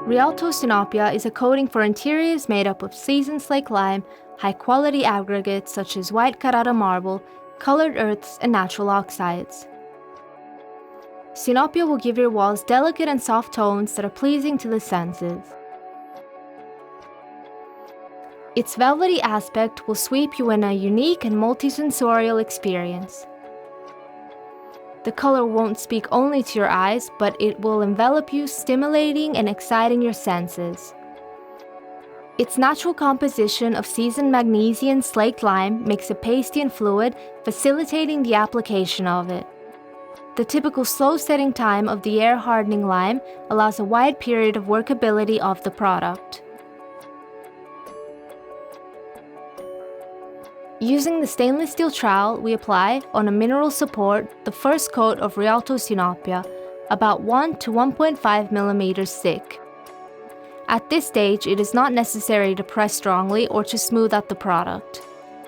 Rialto Sinopia is a coating for interiors made up of seasoned slaked lime, high-quality aggregates such as white Carrara marble, colored earths, and natural oxides. Sinopia will give your walls delicate and soft tones that are pleasing to the senses. Its velvety aspect will sweep you in a unique and multisensorial experience. The color won't speak only to your eyes, but it will envelop you, stimulating and exciting your senses. Its natural composition of seasoned magnesia and slaked lime makes it pasty and fluid, facilitating the application of it. The typical slow setting time of the air hardening lime allows a wide period of workability of the product. Using the stainless steel trowel, we apply, on a mineral support, the first coat of Rialto Sinopia, about 1 to 1.5 millimeters thick. At this stage, it is not necessary to press strongly or to smooth out the product.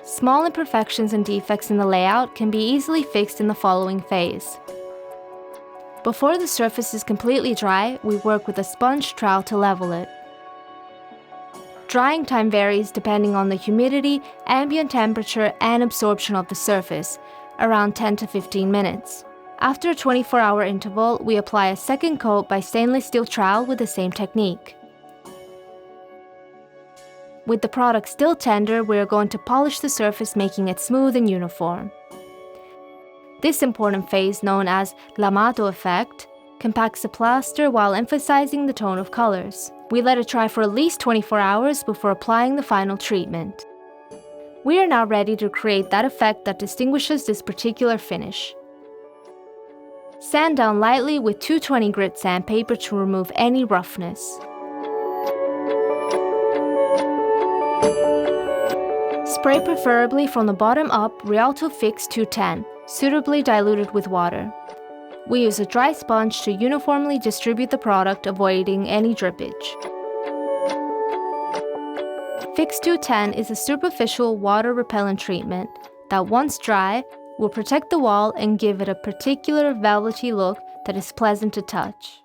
Small imperfections and defects in the layout can be easily fixed in the following phase. Before the surface is completely dry, we work with a sponge trowel to level it. Drying time varies depending on the humidity, ambient temperature, and absorption of the surface, around 10 to 15 minutes. After a 24-hour interval, we apply a second coat by stainless steel trowel with the same technique. With the product still tender, we are going to polish the surface, making it smooth and uniform. This important phase, known as l'amato effect, compacts the plaster while emphasizing the tone of colors. We let it dry for at least 24 hours before applying the final treatment. We are now ready to create that effect that distinguishes this particular finish. Sand down lightly with 220 grit sandpaper to remove any roughness. Spray preferably from the bottom up Rialto Fix 210, suitably diluted with water. We use a dry sponge to uniformly distribute the product, avoiding any drippage. Fix 210 is a superficial water repellent treatment that, once dry, will protect the wall and give it a particular velvety look that is pleasant to touch.